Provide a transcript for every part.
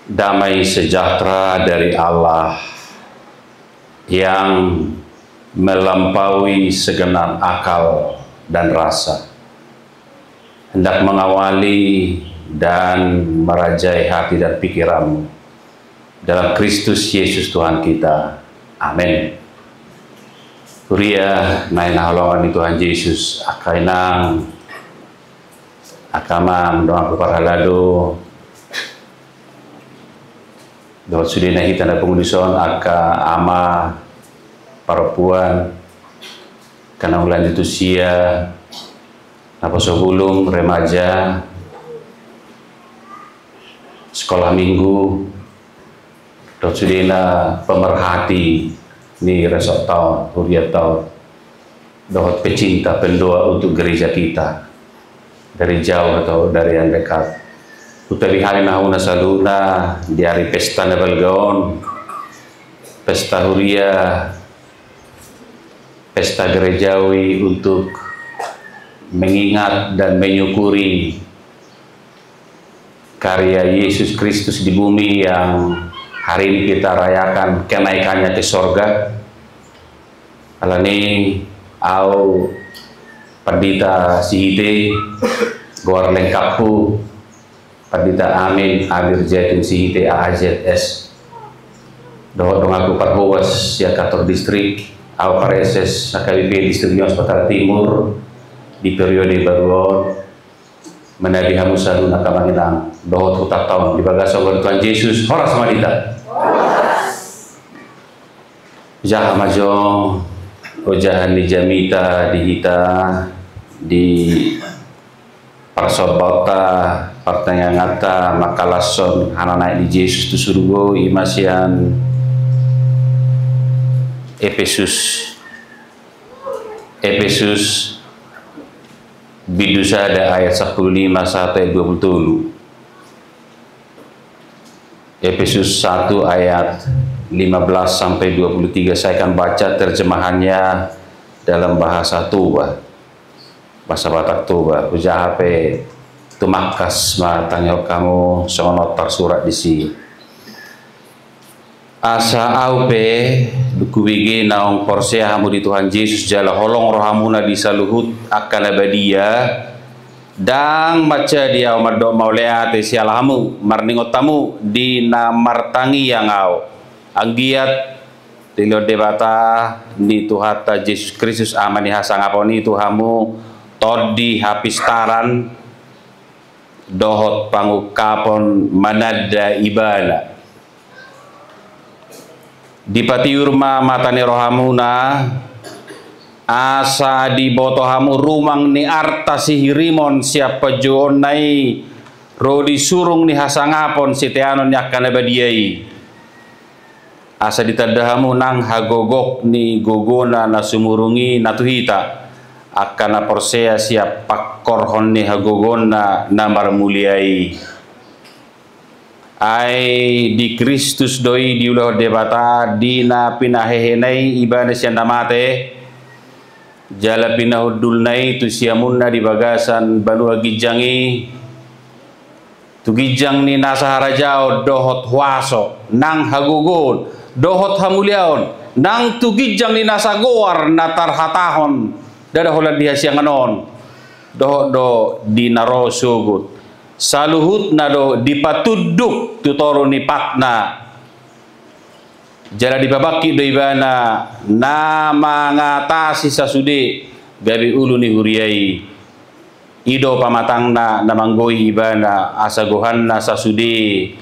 Damai sejahtera dari Allah yang melampaui segenap akal dan rasa hendak mengawali dan merajai hati dan pikiranmu dalam Kristus Yesus Tuhan kita. Amin. Kuria naina halongan Tuhan Yesus akainang akamang doa keparhalado doa sudena kita na pengudison aka ama perempuan karena ulang itu sia apa sebelum remaja sekolah minggu doa sudena pemerhati ni resok tahun huriat tahun doa pecinta pendoa untuk gereja kita dari jauh atau dari yang dekat. Utawi hari nahuna saluna di hari pesta Nabalgaon, pesta huria, pesta gerejawi untuk mengingat dan menyukuri karya Yesus Kristus di bumi yang hari ini kita rayakan kenaikannya ke sorga. Alani au Pandita Sihite Gor Lengkapu Pandita Amin Amir Zaitun Sihite AAZS doa aku perhuas ya kantor distrik au pareses KWP distrik Hospital Timur di periode baruon menabi hamusan nakamanginang doa hutak tahun di bagasa Tuhan Yesus horas madita jaha majong ojahan di jamita di hita di parsobota pertanyangata makalason anak di Yesus tu surugo imasian Efesus bidusa ada ayat 15 sampai 27. Efesus 1 ayat 15 sampai 23 saya akan baca terjemahannya dalam bahasa Toba, bahasa Batak Toba. Ujahape tumakas matanya kamu sono tersurat di sini. Asa aupe dukuwigi naong porsea hamu di Tuhan Yesus jala holong rohamuna di saluhut akan abadia dang baca dia umaddo mauleate sialahamu marningotamu di namartangi yang au anggiat tilo debata ni Tuhata Yesus Kristus amani hasang aponi Tuhamu todi hapistaran dohot pangukapon manada ibana dipati urma matani rohamuna asa di botohamu rumang ni arta sihirimon siapa jonai rodi surung ni hasangapon siteanon yakana badiai asa ditadahamu nang hagogok ni gogona na sumurungi natuhita akana porsea siap pakkorhon ni hagogona na marmuliai ai di Kristus doi diulah debata dina pinahehenai ibadah sianda mate jala pinahudulnai tu siamunna di bagasan balu gijangi tu gijang ni nasahara jao dohot huaso nang hagugun dohot hamuliaon nang tu gijang ni nasagoar natar hatahon dada holan dia sianganon dohot do dinaro sugut saluhut nado dipatuduk tutoro ni patna jala dibabaki do ibana nama ngatasi sasude gabi ulu ni huriai ido pamatangna namanggoi ibana asagohanna sasude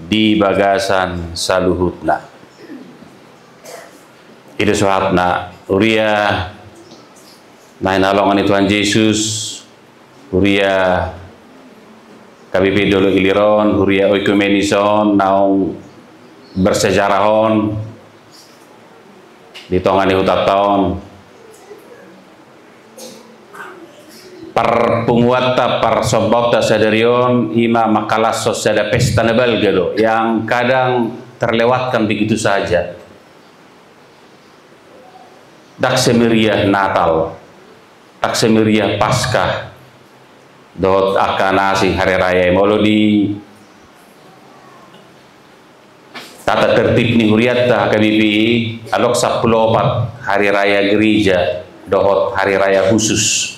di bagasan saluhutna ido sohatna uria nain halongan Tuhan Yesus uria KBP dolo iliron huria oikumenison naung bersejarahon di tongani hutat tahun perpunguata persobota sadarion ima makalas sosial pesta nebal gado yang kadang terlewatkan begitu saja daksemiriah Natal taksemiriah Paskah dot akan nasi hari raya molo di tata tertib ni huriat ta KBPI alok 14 hari raya gereja dohot hari raya khusus,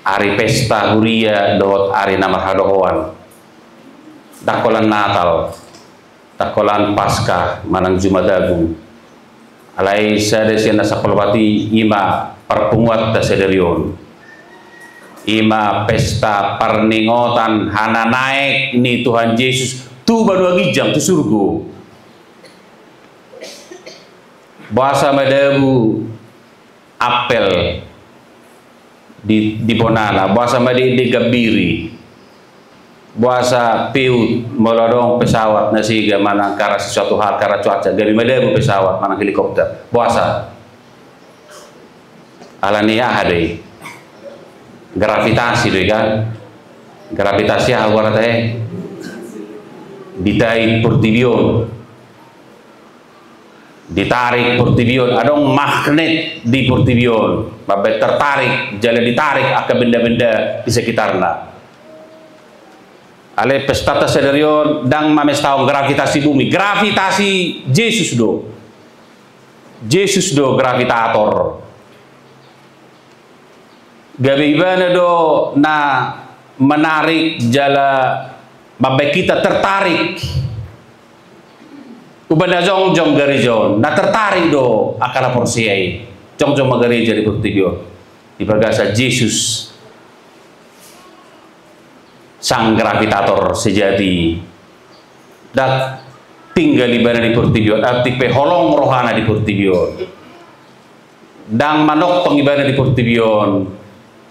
hari pesta huria dohot hari namar hadohoan, dakolan Natal, dakolan Paskah manang Jumat Agung, alai sada siana sapolwati ima perpunguat ta sederion, ima pesta perningotan hana naik ni Tuhan Yesus tu baru gijang tu surga. Bahasa madabu apel di Bonana, bahasa madi di Gabiri, bahasa piut melodong pesawat nasiga manang kara sesuatu hal kara cuaca dari madabu pesawat manang helikopter bahasa alania hadai gravitasi deh kan, gravitasi awal teh ditarik portibion, ditarik portibion, adong magnet di portibion, babet tertarik, jalan ditarik akan benda-benda di sekitarnya. Ale pestata sederion dang mames tahu gravitasi bumi, gravitasi Yesus do, Yesus do gravitator. Gabibana do na menarik jala babek kita tertarik ubanda jong gerejon na tertarik do akala porsiai jong gereja di Portugio di bagasa Yesus sang gravitator sejati dak tinggal di mana di Portugio tipe holong rohana di Portugio dang manok pengibadah di Portugio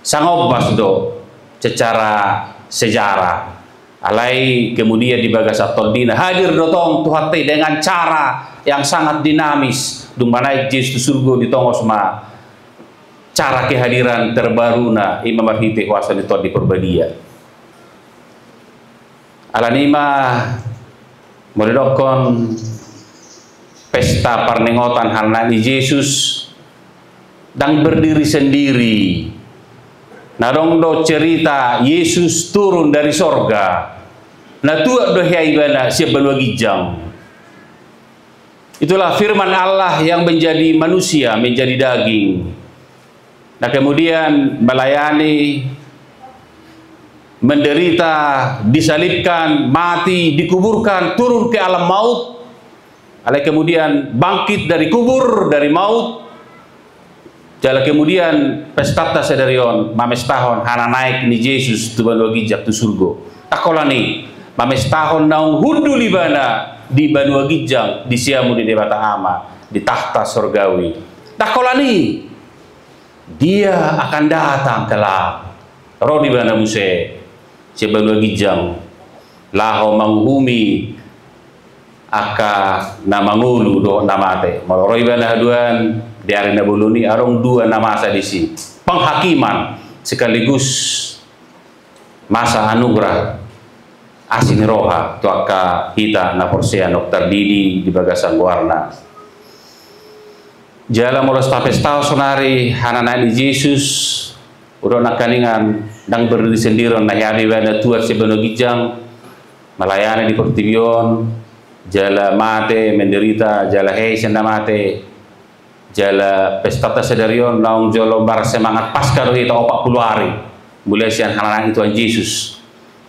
sangobas do secara sejarah alai kemudian di bagasa Tondina hadir dotong Tuhan dengan cara yang sangat dinamis dung mana Yesus surga di tongos ma cara kehadiran terbaruna Imam Marhite kuasa di Tuhan di Perbadia alanima meredokon pesta parnengotan harnani Yesus dan berdiri sendiri. Narong do cerita Yesus turun dari sorga. Na tua do hiaibana siap beluagi jam. Itulah firman Allah yang menjadi manusia, menjadi daging. Nah kemudian melayani, menderita, disalibkan, mati, dikuburkan, turun ke alam maut. Lalu kemudian bangkit dari kubur, dari maut. Jala kemudian pestata sedarion mames tahun hana naik ni Yesus tu banuagi jak tu surga. Takolani mames tahun naung hundu libana di banuagi jak di siamu di debata ama di tahta surgawi. Takolani dia akan datang kelak. Roh di bana muse si banuagi jak laho manghumi aka namangulu do namate. Maloroi bana haduan di arena buluni arong dua nama asa di sini penghakiman sekaligus masa anugerah asin roha tuaka kita na porsia nok terdidi di bagasan warna jala molos tapestau sonari hananani Yesus udah nakaningan dang berdiri sendiri na hari wana tuar sebeno gijang melayani di Portibion jala mate menderita jala hei senda mate jala pestata sedarion naung jolo bar semangat pasca itu 40 hari mulai sian halanan itu Yesus.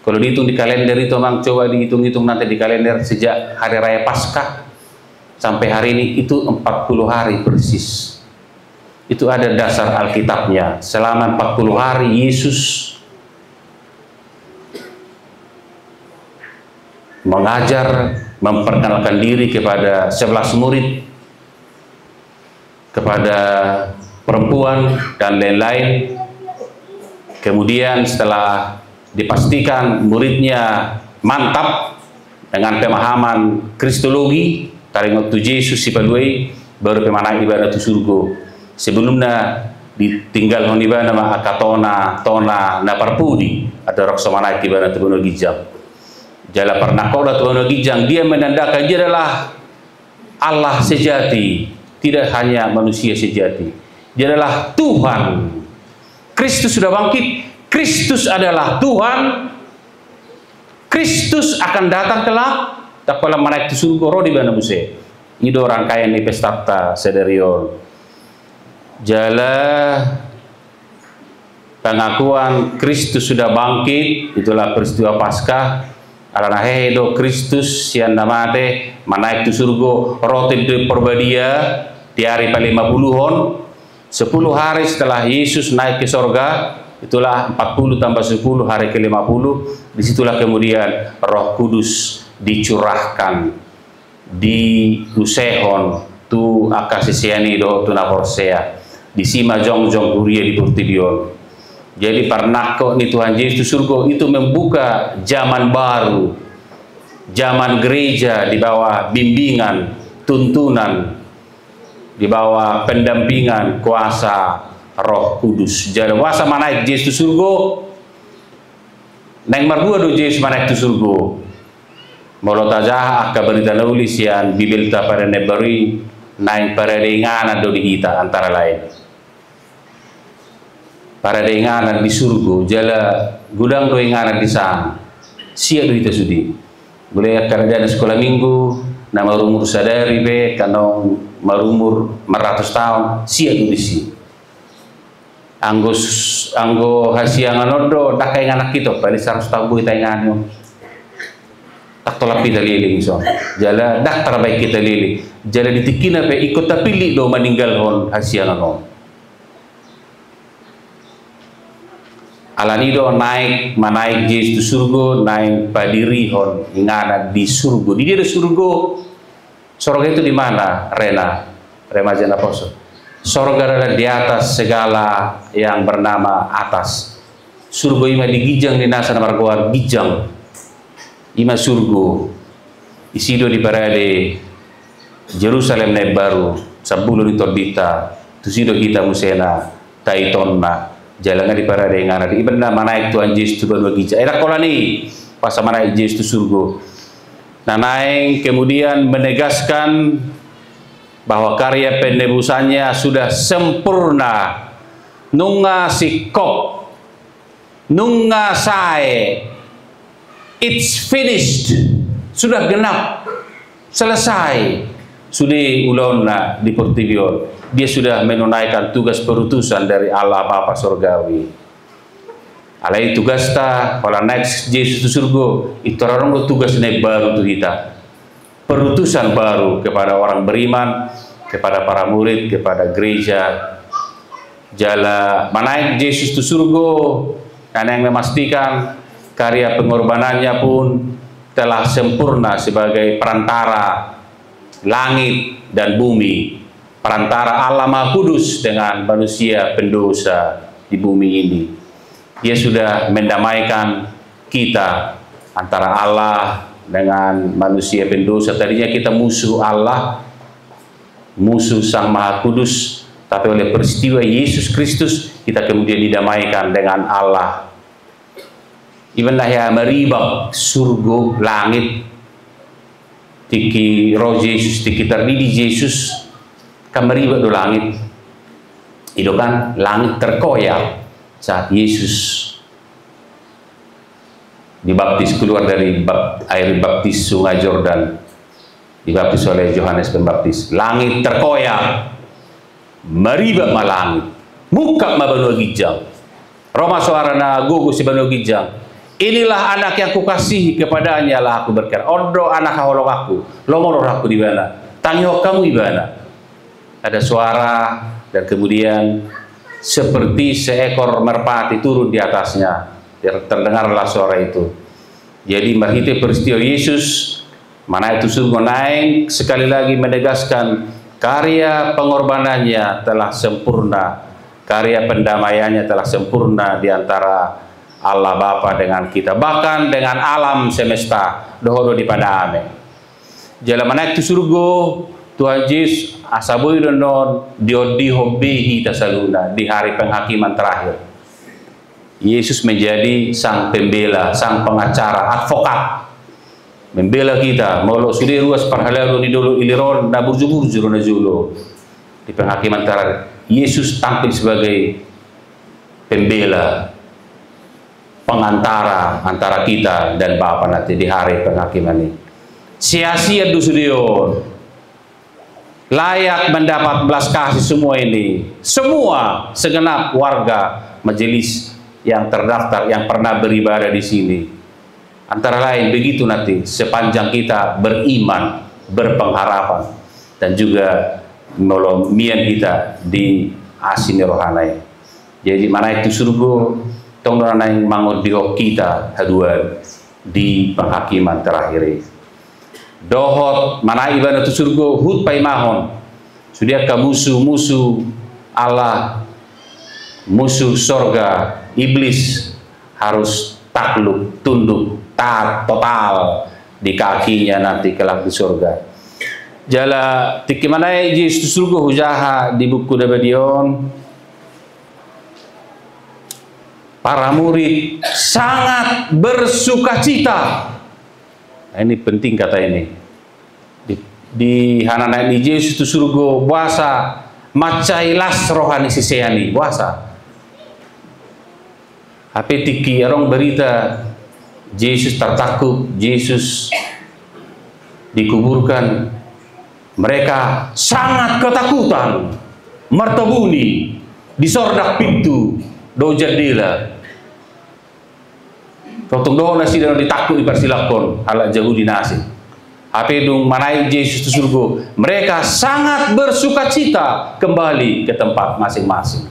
Kalau dihitung di kalender itu mang coba dihitung-hitung nanti di kalender sejak hari raya Paskah sampai hari ini itu 40 hari persis. Itu ada dasar Alkitabnya. Selama 40 hari Yesus mengajar, memperkenalkan diri kepada 11 murid, kepada perempuan dan lain-lain. Kemudian setelah dipastikan muridnya mantap dengan pemahaman kristologi taringot tu Yesus si paluai baru pemana ibadah tu surga. Sebelumnya ditinggal hon ibadah ma akatona tona na parpudi ada rok somana ibadah tu bono gijang. Jala pernakoda tu bono gijang dia menandakan dia adalah Allah sejati. Tidak hanya manusia sejati, dia adalah Tuhan. Kristus sudah bangkit, Kristus adalah Tuhan, Kristus akan datang kelak, tak pala manaik tu surga ro di mana muse ido rangkaian ni pestata sederion jala pengakuan Kristus sudah bangkit, itulah peristiwa Paskah. Alana hedo Kristus sian namate manaik tu surga roti di perbadia di hari ke-50-on 10 hari setelah Yesus naik ke sorga, itulah 40 tambah 10 hari ke-50. Disitulah kemudian Roh Kudus dicurahkan di usehon tu akasisiani do tu naporsea di sima jong-jong huria di Portidion. Jadi parnako ni Tuhan Yesus surga itu membuka zaman baru, zaman gereja di bawah bimbingan, tuntunan, di bawah pendampingan kuasa Roh Kudus. Jadi wasa manaik Yesus surga, neng mardua do Yesus manaik tu surga. Molo tajah akka berita nulis yang bibilta pada nebari naik pada dengan do di kita antara lain. Para denganan di surga, jala gudang do inganan di sana. Siap do kita sudi. Boleh kerajaan sekolah minggu, nama umur sadari be, kanong marumur 100 tahun, siap do di si. Anggo hasiangan odo, dakai anak kita, balik 100 tahun bu kita inganan. Tak tolak kita liling so. Jala dak terbaik kita liling. Jala ditikina pe ikut tapili do meninggal hon hasiangan on. Alanido naik manaik Yesus surga naik padiri hon ingana di surga di dia surga sorga itu di mana Rena remaja naposo sorga adalah di atas segala yang bernama atas surga ima digijang di nasa margoan gijang ima surga isido di parade Jerusalem naik baru sabulu di tordita tusido kita musena taitonna jalan di para dengan di ibenda manaik Tuhan Yesus tu bagi era kolani pas manaik Yesus tu surga. Nah naik kemudian menegaskan bahwa karya penebusannya sudah sempurna. Nunga sikop, nunga sae, it's finished, sudah genap, selesai. Sudah ulona di Portidion. Dia sudah menunaikan tugas perutusan dari Allah Bapa Surgawi. Alai tugas ta, kalau next Yesus itu surga, itu orang tugas naik baru untuk kita. Perutusan baru kepada orang beriman, kepada para murid, kepada gereja. Jala menaik Yesus itu surga, karena yang memastikan karya pengorbanannya pun telah sempurna sebagai perantara langit dan bumi, perantara Allah Maha Kudus dengan manusia pendosa di bumi ini. Dia sudah mendamaikan kita antara Allah dengan manusia pendosa. Tadinya kita musuh Allah, musuh Sang Maha Kudus, tapi oleh peristiwa Yesus Kristus kita kemudian didamaikan dengan Allah. Ibadah ya meribak surga langit tiki roh Yesus tiki terdiri Yesus kameriba do langit itu kan langit terkoyak saat Yesus dibaptis keluar dari air baptis sungai Jordan, dibaptis oleh Yohanes Pembaptis. Langit terkoyak meriba malangit muka mabano gijang Roma suara na gugu si bano gijang. Inilah anak yang kukasihi, kepadanya lah aku berkata, odo anak holong aku, lomor aku di mana, tangyo kamu di mana. Ada suara dan kemudian seperti seekor merpati turun di atasnya, terdengarlah suara itu. Jadi merhiti peristiwa Yesus, mana itu surga naik, sekali lagi menegaskan karya pengorbanannya telah sempurna, karya pendamaiannya telah sempurna di antara Allah Bapa dengan kita, bahkan dengan alam semesta dohodo di pada ame. Jalan menaik ke surga Tuhan Yesus asabui donon diodi hobihi tasaluna di hari penghakiman terakhir. Yesus menjadi sang pembela, sang pengacara, advokat, membela kita. Molo sudah ruas parhalero ni dulu iliron na burju-burju na julo di penghakiman terakhir. Yesus tampil sebagai pembela, pengantara antara kita dan Bapa nanti di hari penghakiman ini. sia-sia dusudion, layak mendapat belas kasih semua ini, semua segenap warga majelis yang terdaftar yang pernah beribadah di sini. Antara lain begitu nanti sepanjang kita beriman, berpengharapan, dan juga mian kita di asini rohanai. Jadi mana itu surga tong rohanai mangut diok kita haduan di penghakiman terakhir. Dohot mana ibadah itu surga hut paimahon sudah ke musuh-musuh Allah, musuh sorga iblis harus takluk, tunduk, taat total di kakinya nanti kelak di surga. Jala tiki mana Yesus surga hujaha di buku Dabadion. Para murid sangat bersukacita. Nah, ini penting kata ini. Di hanana di Yesus itu surga puasa macailas rohani sisehani puasa. Tapi tiki orang berita Yesus tertakut, Yesus dikuburkan, mereka sangat ketakutan, mertabuni, disordak pintu, do jendela. Totong do nasi dan ditakut dipersilakon, ala jauh dinasi. Tapi dung manai Yesus itu surga, mereka sangat bersukacita kembali ke tempat masing-masing.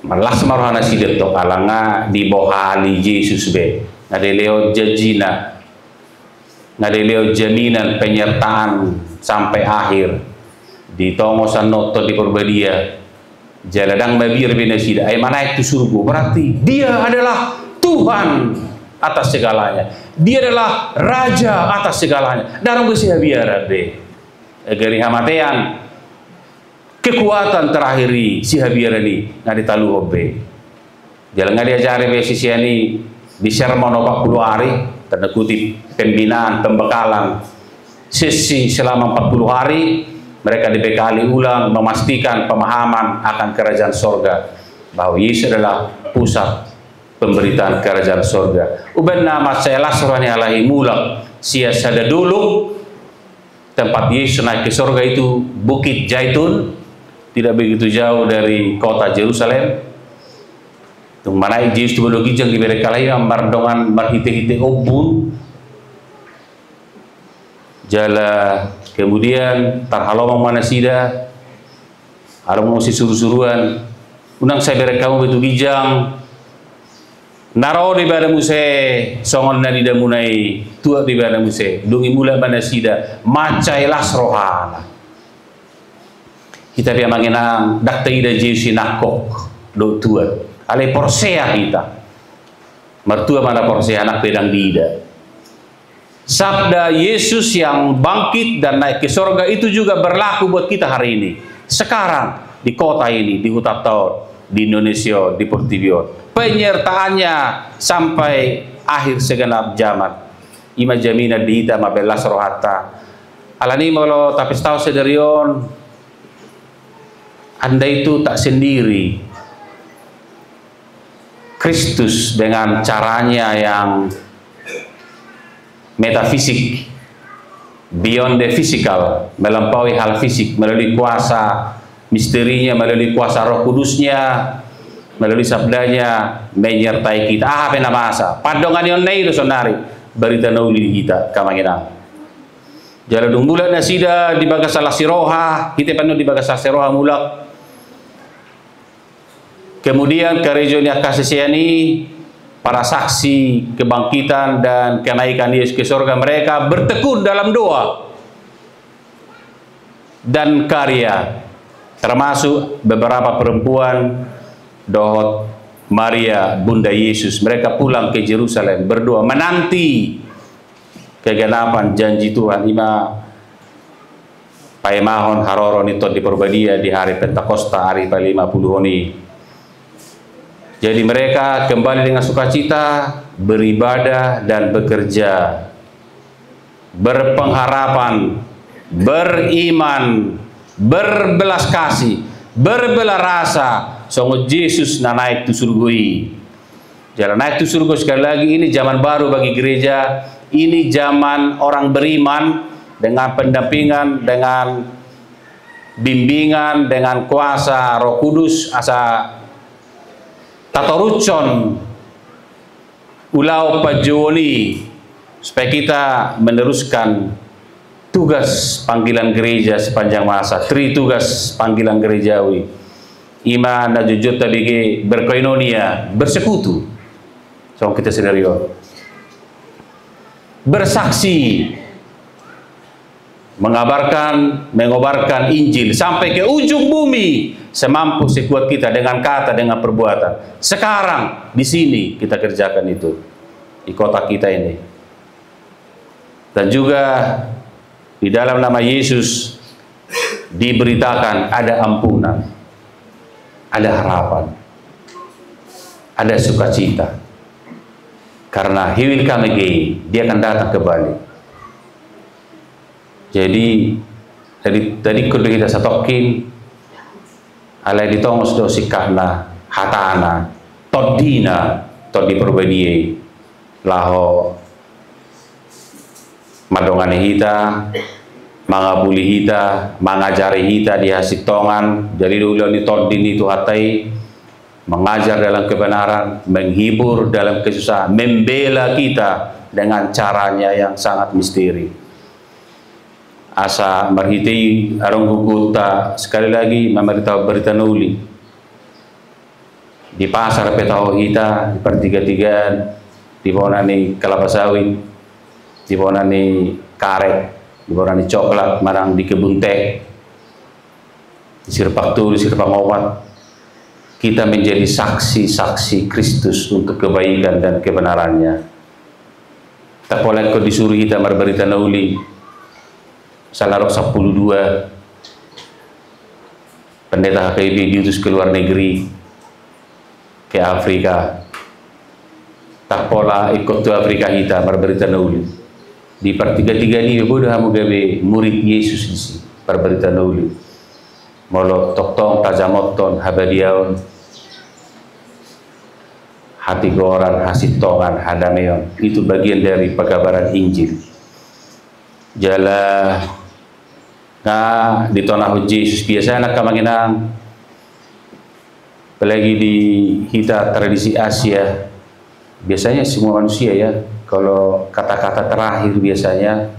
Malas marohana sidet tok alanga di bohali Yesus be ngadeleo janjina, ngadeleo jaminan penyertaan sampai akhir di tongosan noto di Purbadia jaladang mabir benasida ay mana itu surga berarti dia adalah Tuhan atas segalanya, dia adalah Raja atas segalanya. Darang besia biara be agari hamatean kekuatan terakhiri si habiara ni ngadi talu obe jalan ngadi ajari be sisiani di sermon 40 hari tanda kutip pembinaan pembekalan sesi selama 40 hari mereka dibekali ulang memastikan pemahaman akan kerajaan sorga bahwa Yesus adalah pusat pemberitaan kerajaan sorga. Uben nama saya lasrani alaihi mulak sia sada dulu tempat Yesus naik ke sorga itu Bukit Zaitun, tidak begitu jauh dari kota Jerusalem. Tung mana Yesus tu belogi jang diberi kalai mardongan marhite-hite obun. Jala kemudian tarhalomang manasida arung si suruh-suruan unang saya beri kamu betu gijang naro di bada muse songon na di damunai tua di bada muse dungi mula manasida macai lasrohana. Kita dia manginang daktai da Yesus nakok do tua ale porsea kita mertua mana porsea anak pedang dida. Sabda Yesus yang bangkit dan naik ke sorga itu juga berlaku buat kita hari ini sekarang di kota ini, di Huta Taut, di Indonesia, di Portivion, penyertaannya sampai akhir segenap zaman. Ima jamina diita mabelas rohata alani molo tapi tahu sederion Anda itu tak sendiri. Kristus dengan caranya yang metafisik, beyond the physical, melampaui hal fisik, melalui kuasa misterinya, melalui kuasa Roh Kudusnya, melalui sabdanya menyertai kita. Apa nama asa? Padongan yon nei do sonari berita nauli kita kamanginang. Jalan bulan nasida di bagasala siroha, kita penuh di bagasala siroha mulak. Kemudian kerajaan kasesiani, para saksi kebangkitan dan kenaikan Yesus ke surga mereka bertekun dalam doa dan karya, termasuk beberapa perempuan dohot Maria Bunda Yesus. Mereka pulang ke Yerusalem berdoa menanti kegenapan janji Tuhan. Ima paemahon haroron itu di Purbadia di hari Pentakosta hari ke-50 ini. Jadi mereka kembali dengan sukacita beribadah dan bekerja, berpengharapan, beriman, berbelas kasih, berbelah rasa. Songo Yesus na naik tu surgui. Jalan naik itu surga sekali lagi. Ini zaman baru bagi gereja. Ini zaman orang beriman dengan pendampingan, dengan bimbingan, dengan kuasa Roh Kudus, asa tatorucon ulau pajoni, supaya kita meneruskan tugas panggilan gereja sepanjang masa. Tri tugas panggilan gerejawi. Iman dan jujur tabigi berkoinonia, bersekutu. So kita sendiri bersaksi, mengobarkan Injil sampai ke ujung bumi, semampu sekuat kita dengan kata, dengan perbuatan. Sekarang di sini kita kerjakan itu di kota kita ini. Dan juga di dalam nama Yesus diberitakan ada ampunan, ada harapan, ada sukacita. Karena he will come again, dia akan datang kembali. Jadi tadi kudu kita satokin alai ditongos do sikana hatana todina todi perbedie laho madongane hita, mangabuli hita, mangajari hita di hasitongan. Jadi dulu ni todin itu hatai, mengajar dalam kebenaran, menghibur dalam kesusahan, membela kita dengan caranya yang sangat misteri. Asa marhiti arong guguta sekali lagi memberitahu berita nuli di pasar petau hita, di pertiga-tigaan, di bonani kelapa sawit, di bonani karet, di bonani coklat, marang di kebun teh, di sirpak tuli, sirpak obat. Kita menjadi saksi-saksi Kristus untuk kebaikan dan kebenarannya. Tak boleh kau disuruh kita berberita nauli. Salarok 12 pendeta HKIP diutus ke luar negeri, ke Afrika. Tak pola ikut ke Afrika kita berberita nauli. Di pertiga-tiga ini bodoh hamu gabe murid Yesus di sini berberita nauli. Molo toktong tajamoton habadiaon hati goran hasitongan hadameon, itu bagian dari pekabaran Injil. Jala di tanah Yesus biasanya nak kamanginang, apalagi di kita tradisi Asia, biasanya semua manusia ya, kalau kata-kata terakhir biasanya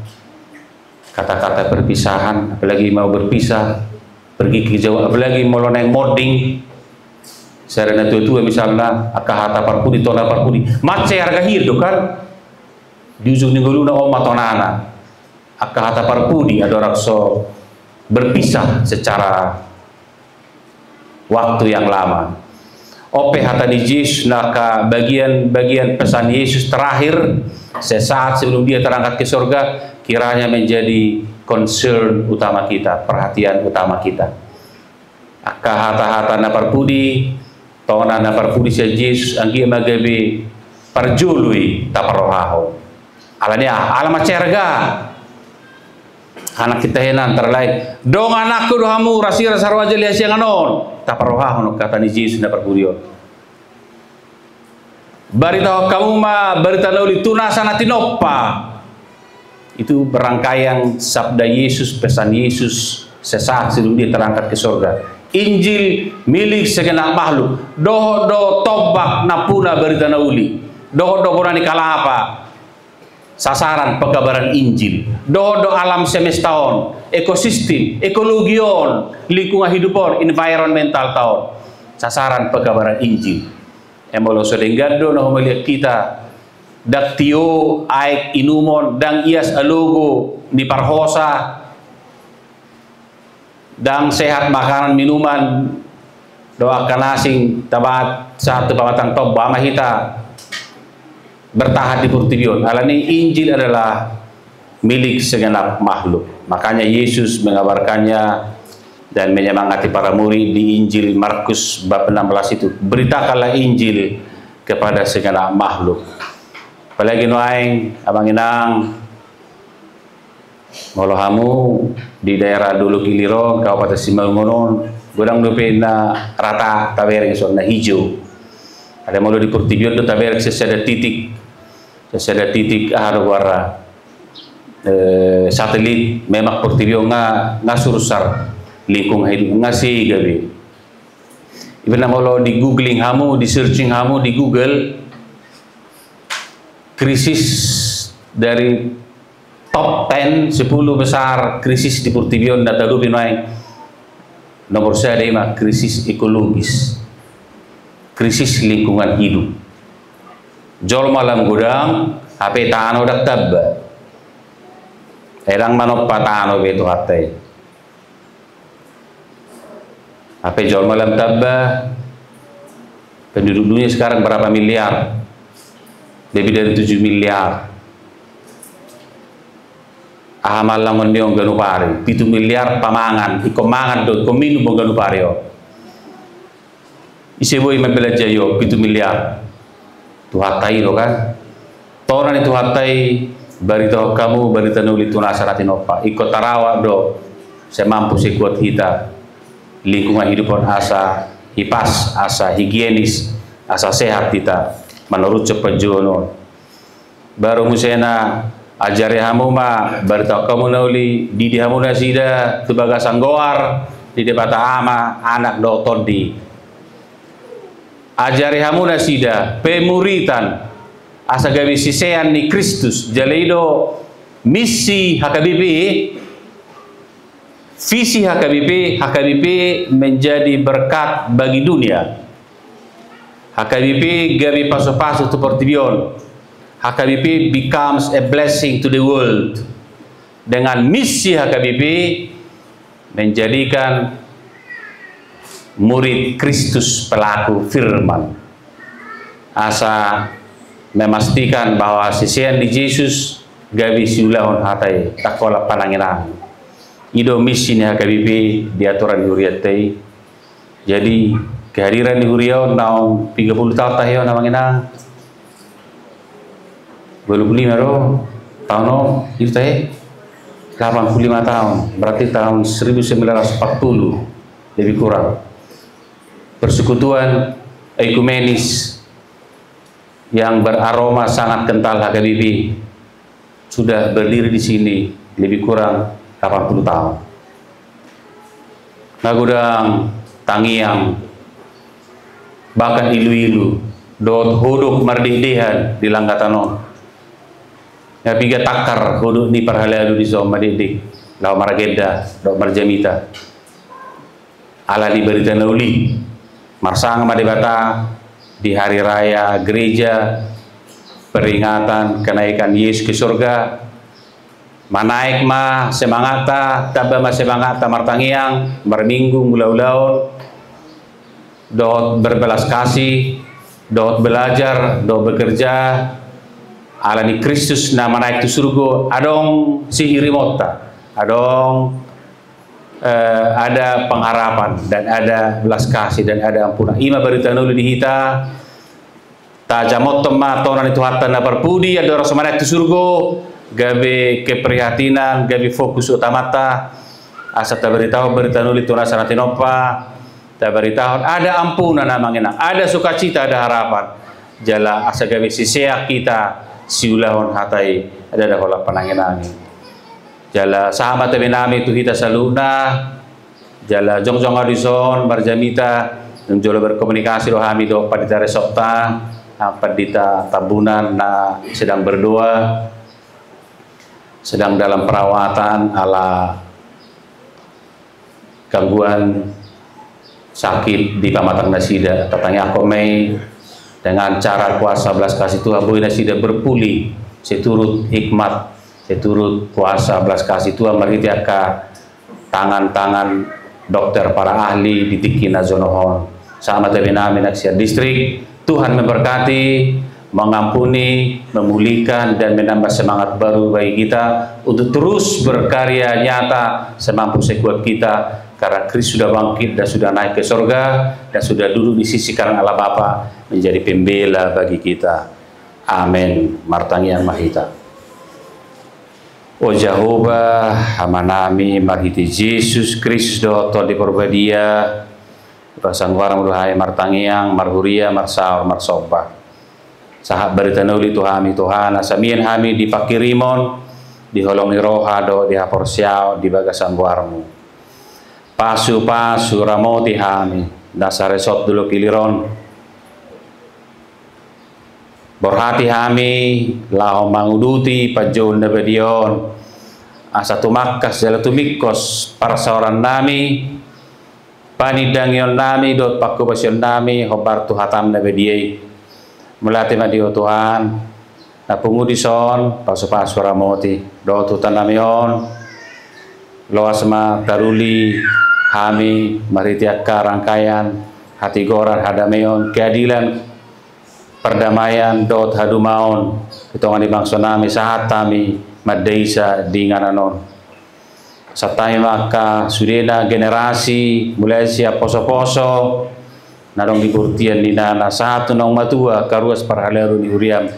kata-kata perpisahan, apalagi mau berpisah pergi ke jauh, apalagi mau naik modding sarana tua-tua misalnya akahata parpudi tona parpudi mace harga hidup kan di ujung ninggulu na oma tonana akahata parpudi ada rakso berpisah secara waktu yang lama. Ope hata di Yesus naka bagian pesan Yesus terakhir sesaat sebelum dia terangkat ke surga, kiranya menjadi concern utama kita, perhatian utama kita. Akahata-hata na parpudi tona na parpudi sa Yesus anggi magabe parjului taparohaho alania alama cerga anak kita henan terlain dong anakku dohamu rasira sarwaja lihat siang anon taparohaho kata ni Yesus na parpudio barita kamu ma barita nauli tunasana tinoppa. Itu berangkaian sabda Yesus, pesan Yesus sesaat sebelum dia terangkat ke surga. Injil milik segenap makhluk. Doho tobak napuna berita nauli. Doho borani kalapa. Sasaran pekabaran Injil. Doho alam semestaon, ekosistem, ekologion, lingkungan hidupon, environmental taon. Sasaran pekabaran Injil. Emolo sodenggado na humaliak kita. Daktio aik inumon dang ias alogo di parhosa dang sehat makanan minuman doakan asing tabat satu pamatang top bama hita bertahan di Purtibion. Alani Injil adalah milik segenap makhluk, makanya Yesus mengabarkannya dan menyemangati para murid di Injil Markus bab 16 itu, beritakanlah Injil kepada segenap makhluk. Apalagi nuaing abang inang molohamu di daerah dulu Kiliro Kabupaten Simalungun godang dupe na rata tawering so na hijau ada mau di Portibion do taber sesada titik warna satelit memang Portibion nga surusar lingkung hidup ngasih gabi. Ibarat kalau di googling kamu, di searching kamu di Google, krisis dari top 10 besar krisis di Portibion data du pinai nomor saya ada krisis ekologis, krisis lingkungan hidup. Jol malam gudang HP tano dak tabba erang manop patano beto hatai HP jual malam tabah. Penduduk dunia sekarang berapa miliar? Lebih dari 7 miliar. Malam mendiong ganu pari 7 miliar pamangan iko mangan do iko minum ganu pari yo isi boy membelajar yo 7 miliar tu hatai lo kan toran itu hatai barito kamu barita nuli tunasa natin opa iko tarawa do saya mampu sekuat hita lingkungan hidup asa hipas, asa higienis, asa sehat kita menurut cepejono baru musena ajari hamu ma berita kamu nauli di hamu nasida sebagai sanggoar di debata ama anak doktor di ajari hamu nasida pemuritan asa gawi sisean ni Kristus jaleido misi HKBP. Visi HKBP menjadi berkat bagi dunia. HKBP gabi paso-paso to Portibion. HKBP becomes a blessing to the world. Dengan misi HKBP menjadikan murid Kristus pelaku firman. Asa memastikan bahwa sisian di Yesus gabi siulahon hatai takola pananginan. Ido misi ni HKBP di aturan huriatai. Jadi kehadiran di huriau naung 30 tahun tahiyo namangina 25 ro tahun itu teh 85 tahun berarti tahun 1940 lebih kurang. Persekutuan ekumenis yang beraroma sangat kental HKBP sudah berdiri di sini lebih kurang 80 tahun. Nagudang tangiang bahkan ilu-ilu dot hodok mardihdihan di langgatanon ya piga takar hodok ni parhalalu di zona mardihdik lau marageda dot marjamita ala di berita nauli marsang madebata di hari raya gereja peringatan kenaikan Yesus ke surga. Manaik mah semangata, tabah mah semangata martangiang, berminggu ulau-ulau, dot berbelas kasih, dot belajar, dot bekerja, alani Kristus nama naik tu surga, adong sihiri mota, adong ada pengharapan dan ada belas kasih dan ada ampunan. Ima berita nuli di hita, tajamot temah tonan itu hatta na perpudi ada rasa naik tu surga. Gabi keprihatinan, gabi fokus utamata asa ta beritahu berita nuli tunasa natinopa ta beritahu ada ampunan namangina ada sukacita ada harapan jala asa gabi sisea kita siulahon hatai ada hola pananginami jala sahabat benami tu kita saluna jala jongjong adison barjamita njolo berkomunikasi rohami do padita resopta padita tabunan na sedang berdoa sedang dalam perawatan ala gangguan sakit di pamatang nasida tatanya komei dengan cara kuasa belas kasih Tuhan boy nasida berpulih seturut hikmat seturut kuasa belas kasih Tuhan maritiaka tangan-tangan dokter para ahli di Tikina Zonohon sama tebenami naksiat distrik Tuhan memberkati mengampuni, memulihkan dan menambah semangat baru bagi kita untuk terus berkarya nyata semampu sekuat kita karena Kristus sudah bangkit dan sudah naik ke surga dan sudah duduk di sisi kanan Allah Bapa menjadi pembela bagi kita. Amin. Martangian mahita. O Jehovah, amanami marhiti Yesus Kristus doto di perbadia Pasangwara muluhai martangiang, marhuria, marsaur, marsoba. Sahab berita nuli Tuhami Tuhan, asamien hami di pakirimon, di holongi roha do, di hapor siao, di bagasangwarmu. Pasu ramoti hami, dasar resop dulu kiliron. Borhati hami, lahom manguduti, pajol nabadion, asa tumakas jala tumikos, para seorang nami, panidangyon nami, dot pakubasyon nami, hobar tuhatam nabadiay. Melatih madio Tuhan, na pungudison, pasu ramoti, do tutan namion, loas ma taruli, hami, maritiaka rangkaian, hati goran hadameon, keadilan, perdamaian, dot hadumaon, hitungan di bangsa nami, sahat kami, madeisa di ngananon. Satay maka sudena generasi, mulai siap poso-poso, narong diburtian di nana satu nong matua karuas parhaleru ni uriam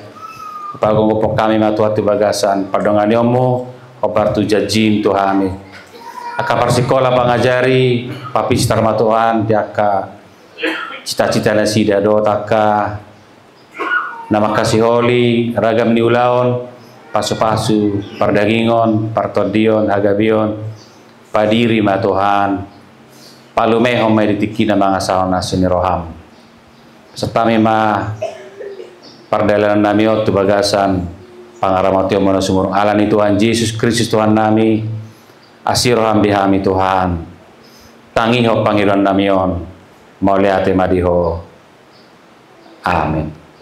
pagong upok kami matua tu bagasan padongan yomo obar tu jajin tu hami akapar sekolah pangajari papis tarma Tuhan diaka cita-cita nasida do taka nama kasih holi ragam ni ulaon pasu-pasu pardagingon partodion hagabion padiri ma Tuhan palumehom may ditiki na mga asawa na siniroham. Sa tamima pardalanan nami o tubagasan pangaramatiyo mo na sumurong ala ni Tuhan Jesus Kristus Tuhan nami asiroham bihami Tuhan tangiho Panginoon nami yon mauliate madiho. Amen.